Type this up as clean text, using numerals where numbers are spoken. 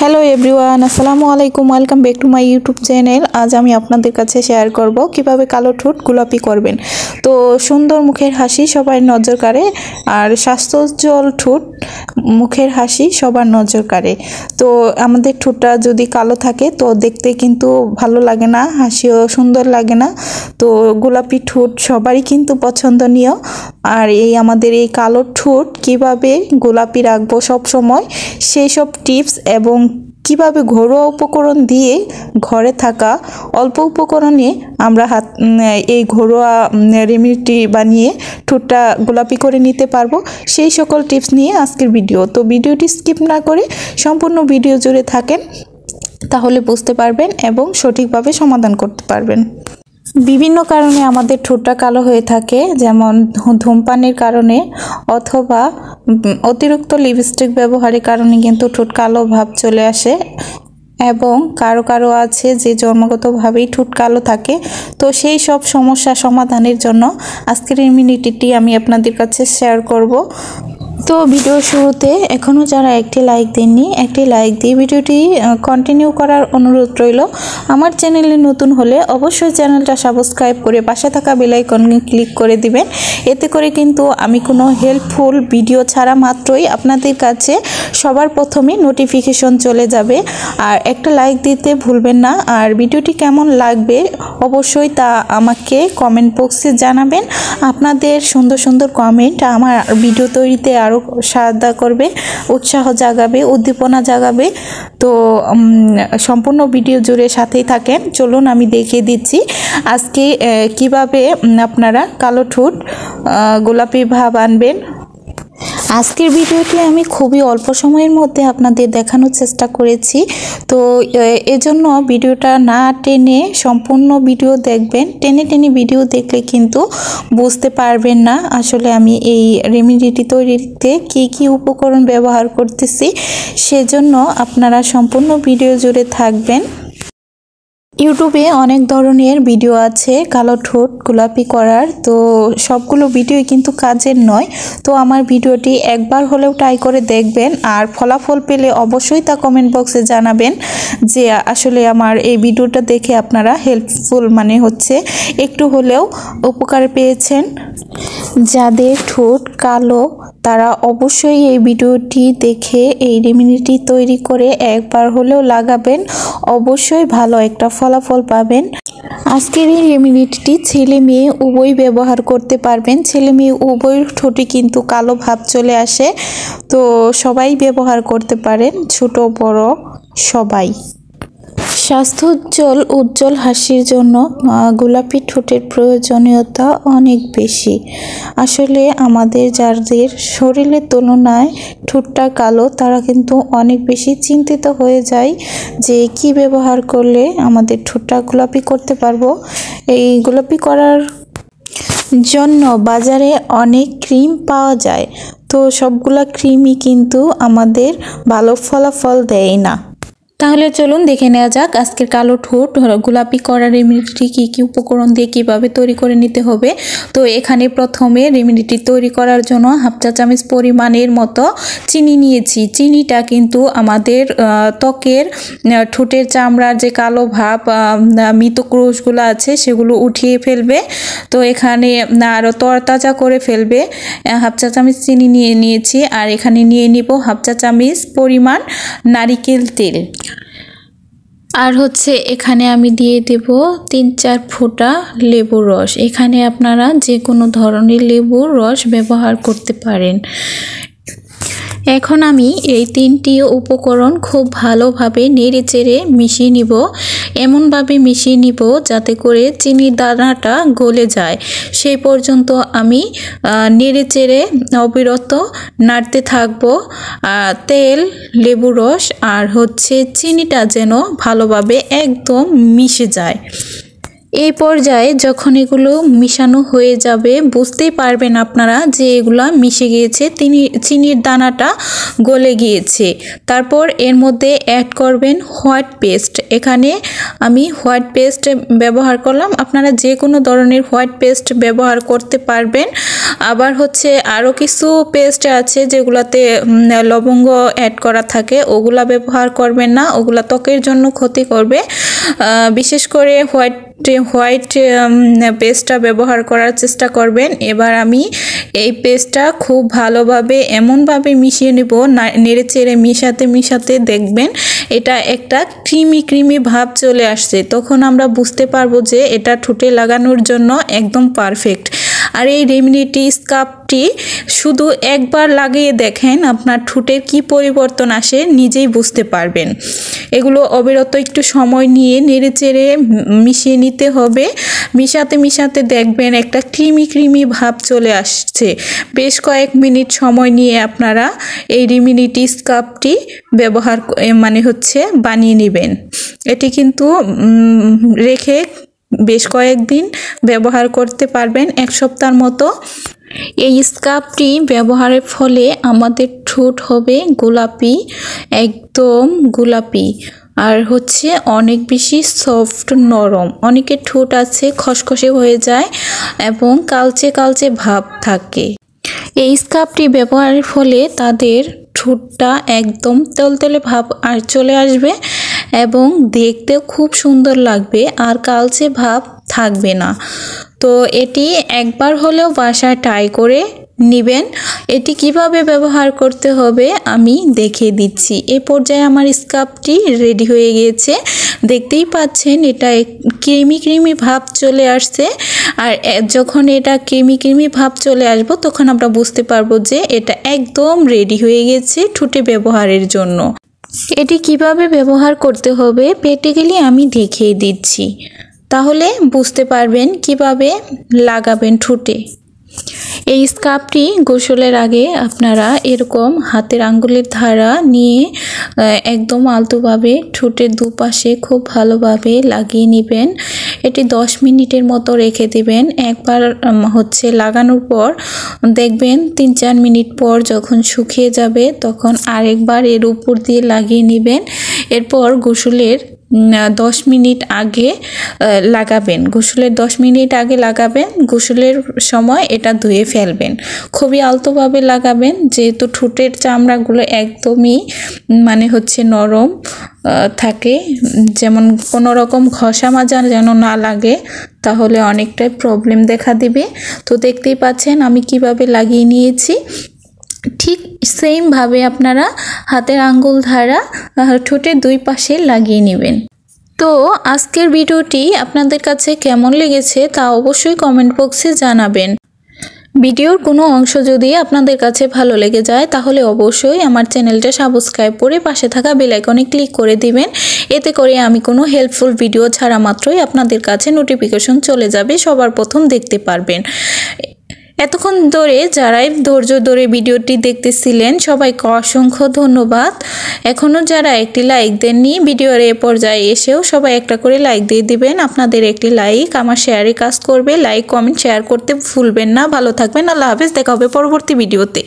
Hello everyone, আসসালামু আলাইকুম। Welcome back to my YouTube channel. আজ আমি আপনাদের কাছে শেয়ার করব কিভাবে কালো ঠোঁট গোলাপি করবেন। তো সুন্দর মুখের হাসি সবার নজর কাড়ে, আর স্বাস্থ্যোজ্জ্বল ঠোঁট মুখের হাসি সবার নজর কাড়ে। তো আমাদের ঠোঁটটা যদি কালো থাকে তো দেখতে কিন্তু ভালো লাগে না, হাসিও সুন্দর লাগে না। তো গোলাপি ঠোঁট সবারই কিন্তু পছন্দনীয়। আর আমাদের এই কালো ঠোঁট কিভাবে গোলাপি রাখবো সব সময়, সেই সব টিপস এবং কিভাবে ঘরোয়া উপকরণ দিয়ে ঘরে থাকা অল্প উপকরণে আমরা এই ঘরোয়া রেমেডি বানিয়ে ঠোঁটটা গোলাপি করে নিতে পারবো, সেই সকল টিপস নিয়ে আজকের ভিডিও। তো ভিডিওটি স্কিপ না করে সম্পূর্ণ ভিডিও জুড়ে থাকেন, তাহলে বুঝতে পারবেন এবং সঠিকভাবে সমাধান করতে পারবেন। বিভিন্ন কারণে আমাদের ঠোঁটটা কালো হয়ে থাকে, যেমন ধূমপানের কারণে অথবা অতিরিক্ত লিপস্টিক ব্যবহারের কারণে কিন্তু ঠোঁট কালো ভাব চলে আসে, এবং কারো কারো আছে যে জন্মগতভাবেই ঠোঁট কালো থাকে। তো সেই সব সমস্যা সমাধানের জন্য আজকের এই রেমেডিটি আমি আপনাদের কাছে শেয়ার করব। তো ভিডিওর শুরুতে এখনও যারা একটি লাইক দেননি, একটি লাইক দিয়ে ভিডিওটি কন্টিনিউ করার অনুরোধ রইল। আমার চ্যানেলে নতুন হলে অবশ্যই চ্যানেলটা সাবস্ক্রাইব করে পাশে থাকা বেল আইকনে ক্লিক করে দিবেন। এতে করে কিন্তু আমি কোনো হেল্পফুল ভিডিও ছাড়া মাত্রই আপনাদের কাছে সবার প্রথমে নোটিফিকেশন চলে যাবে। আর একটা লাইক দিতে ভুলবেন না। আর ভিডিওটি কেমন লাগবে অবশ্যই তা আমাকে কমেন্ট বক্সে জানাবেন। আপনাদের সুন্দর সুন্দর কমেন্ট আমার ভিডিও তৈরিতে আরও সাহায্য করবে, উৎসাহ জাগাবে, উদ্দীপনা জাগাবে। তো সম্পূর্ণ ভিডিও জুড়ে সাথেই থাকেন। চলুন আমি দেখিয়ে দিচ্ছি আজকে কিভাবে আপনারা কালো ঠোঁট গোলাপি ভাব আনবেন। আজকের ভিডিওটি আমি খুবই অল্প সময়ের মধ্যে আপনাদের দেখানোর চেষ্টা করেছি। তো এজন্য ভিডিওটা না টেনে সম্পূর্ণ ভিডিও দেখবেন। টেনে টেনে ভিডিও দেখলে কিন্তু বুঝতে পারবেন না আসলে আমি এই রেমেডিটি তৈরিতে কি কি উপকরণ ব্যবহার করতেছি। সেজন্য আপনারা সম্পূর্ণ ভিডিও জুড়ে থাকবেন। ইউটিউবে অনেক ধরনের ভিডিও আছে কালো ঠোঁট গোলাপি করার, তো সবগুলো ভিডিওই কিন্তু কাজের নয়। তো আমার ভিডিওটি একবার হলেও ট্রাই করে দেখবেন, আর ফলাফল পেলে অবশ্যই তা কমেন্ট বক্সে জানাবেন যে আসলে আমার এই ভিডিওটা দেখে আপনারা হেল্পফুল হচ্ছে একটু হলেও উপকার পেয়েছেন। যাদের ঠোঁট কালো তারা অবশ্যই এই ভিডিওটি দেখে এই রেমেডিটি তৈরি করে একবার হলেও লাগাবেন, অবশ্যই ভালো একটা ফলাফল পাবেন। আজকের এই রেমেডিটি ছেলে মেয়ে উভয় ব্যবহার করতে পারবেন। ছেলে মেয়ে উভয় ঠোঁটে কিন্তু কালো ভাব চলে আসে, তো সবাই ব্যবহার করতে পারেন, ছোট বড় সবাই। স্বাস্থ্যোজ্জ্বল উজ্জ্বল হাসির জন্য গোলাপি ঠোঁটের প্রয়োজনীয়তা অনেক বেশি। আসলে আমাদের যাদের শরীরের তুলনায় ঠোঁটটা কালো তারা কিন্তু অনেক বেশি চিন্তিত হয়ে যায় যে কি ব্যবহার করলে আমাদের ঠোঁটটা গোলাপি করতে পারবো। এই গোলাপি করার জন্য বাজারে অনেক ক্রিম পাওয়া যায়, তো সবগুলা ক্রিমই কিন্তু আমাদের ভালো ফলাফল দেয় না। তাহলে চলুন দেখে নেওয়া যাক আজকের কালো ঠোঁট গোলাপি করার রেমেডিটি কী কী উপকরণ দিয়ে কীভাবে তৈরি করে নিতে হবে। তো এখানে প্রথমে রেমেডিটি তৈরি করার জন্য হাফ চা চামচ পরিমাণের মতো চিনি নিয়েছি। চিনিটা কিন্তু আমাদের ত্বকের ঠোঁটের চামড়ার যে কালো ভাব মৃতকোষগুলো আছে সেগুলো উঠিয়ে ফেলবে। তো এখানে আরও তরতাজা করে ফেলবে। হাফ চা চামচ চিনি নিয়েছি, আর এখানে নিয়ে নিব হাফ চা চামচ পরিমাণ নারিকেল তেল। আর এখানে আমি দিয়ে দেব 3-4 ফোঁটা লেবুর রস। এখানে আপনারা যে কোনো ধরনের লেবুর রস ব্যবহার করতে পারেন। এখন আমি এই 3টি উপকরণ খুব ভালোভাবে নেড়েচেড়ে মিশিয়ে নিব। এমনভাবে মিশিয়ে নিব যাতে করে চিনির দানাটা গলে যায়, সেই পর্যন্ত আমি নেড়েচেড়ে অবিরত নাড়তে থাকবো। তেল, লেবুর রস আর চিনিটা যেন ভালোভাবে একদম মিশে যায়। এই পর্যায়ে যখন এগুলো মিশানো হয়ে যাবে বুঝতেই পারবেন আপনারা যে এগুলো মিশে গিয়েছে, চিনির দানাটা গলে গিয়েছে। তারপর এর মধ্যে অ্যাড করবেন হোয়াইট পেস্ট। এখানে আমি হোয়াইট পেস্ট ব্যবহার করলাম, আপনারা যে কোনো ধরনের হোয়াইট পেস্ট ব্যবহার করতে পারবেন। আবার হচ্ছে আরও কিছু পেস্ট আছে যেগুলাতে লবঙ্গ অ্যাড করা থাকে, ওগুলা ব্যবহার করবেন না, ওগুলা ত্বকের জন্য ক্ষতি করবে। বিশেষ করে হোয়াইট পেস্টটা ব্যবহার করার চেষ্টা করবেন। এবার আমি এই পেস্টটা খুব ভালোভাবে এমনভাবে মিশিয়ে নেব, নেড়েচেড়ে মিশাতে দেখবেন এটা একটা ক্রিমি ভাব চলে আসছে। তখন আমরা বুঝতে পারবো যে এটা ঠোঁটে লাগানোর জন্য একদম পারফেক্ট। আর এই রেমেডিটি স্কার্ফটি শুধু একবার লাগিয়ে দেখেন আপনার ঠোঁটের কি পরিবর্তন আসে নিজেই বুঝতে পারবেন। এগুলো অবিরত একটু সময় নিয়ে নেড়েচেড়ে মিশিয়ে নিতে হবে। মিশাতে দেখবেন একটা ক্রিমি ভাব চলে আসছে। বেশ কয়েক মিনিট সময় নিয়ে আপনারা এই রেমেডিটি স্কার্ফটি বানিয়ে নেবেন। এটি কিন্তু রেখে বেশ কয়েকদিন ব্যবহার করতে পারবেন, 1 সপ্তাহের মতো। এই স্কার্ফটি ব্যবহারের ফলে আমাদের ঠোঁট হবে গোলাপি, একদম গোলাপি, আর হচ্ছে অনেক বেশি সফট নরম। অনেকের ঠোঁট আছে খসখসে হয়ে যায় এবং কালচে ভাব থাকে। এই স্কার্ফটি ব্যবহারের ফলে তাদের ঠোঁটটা একদম তেলতেলে ভাব আর চলে আসবে এবং দেখতেও খুব সুন্দর লাগবে, আর কালচে ভাব থাকবে না। তো এটি একবার হলেও বাসায় ট্রাই করে নেবেন। এটি কিভাবে ব্যবহার করতে হবে আমি দেখিয়ে দিচ্ছি। এই পর্যায়ে আমার স্কার্ফটি রেডি হয়ে গিয়েছে, দেখতেই পাচ্ছেন এটা ক্রিমি ভাব চলে আসছে। আর যখন এটা ক্রিমি ভাব চলে আসবো তখন আমরা বুঝতে পারবো যে এটা একদম রেডি হয়ে গেছে ঠোঁটে ব্যবহারের জন্য। এটি কিভাবে ব্যবহার করতে হবে প্র্যাকটিক্যালি আমি দেখিয়ে দিচ্ছি, তাহলে বুঝতে পারবেন কিভাবে লাগাবেন ঠোঁটে। এই স্কার্ফটি গোসলের আগে আপনারা এরকম হাতের আঙ্গুলের ধারা নিয়ে একদম আলতোভাবে ঠোঁটের দুপাশে খুব ভালোভাবে লাগিয়ে নেবেন। এটি 10 মিনিটের মতো রেখে দিবেন। একবার লাগানোর পর দেখবেন 3-4 মিনিট পর যখন শুকিয়ে যাবে তখন আরেকবার এর উপর দিয়ে লাগিয়ে নেবেন। এরপর গোসলের 10 মিনিট আগে লাগাবেন। গোসলের 10 মিনিট আগে লাগাবেন, গোসলের সময় এটা ধুয়ে ফেলবেন। খুবই আলতোভাবে লাগাবেন, যেহেতু ঠোঁটের চামড়াগুলো একদমই নরম থাকে, যেমন কোনো রকম ঘষা মাজা যেন না লাগে, তাহলে অনেকটাই প্রবলেম দেখা দিবে। তো দেখতেই পাচ্ছেন আমি কিভাবে লাগিয়ে নিয়েছি। ঠিক সেমভাবে আপনারা হাতের আঙ্গুল ধারা ঠোঁটের 2 পাশে লাগিয়ে নেবেন। তো আজকের ভিডিওটি আপনাদের কাছে কেমন লেগেছে তা অবশ্যই কমেন্ট বক্সে জানাবেন। ভিডিওর কোনো অংশ যদি আপনাদের কাছে ভালো লেগে যায় তাহলে অবশ্যই আমার চ্যানেলটা সাবস্ক্রাইব করে পাশে থাকা বেল আইকনে ক্লিক করে দিবেন। এতে করে আমি কোনো হেল্পফুল ভিডিও ছাড়া মাত্রই আপনাদের কাছে নোটিফিকেশন চলে যাবে, সবার প্রথম দেখতে পারবেন। এতক্ষণ ধরে যারাই ধৈর্য ধরে ভিডিওটি দেখতেছিলেন সবাইকে অসংখ্য ধন্যবাদ। এখনও যারা একটি লাইক দেননি ভিডিওর এ পর্যায়ে এসেও সবাই একটা করে লাইক দিয়ে দিবেন। আপনাদের একটি লাইক আমার শেয়ারে কাজ করবে। লাইক, কমেন্ট, শেয়ার করতে ভুলবেন না। ভালো থাকবেন, আল্লাহ হাফেজ। দেখা হবে পরবর্তী ভিডিওতে।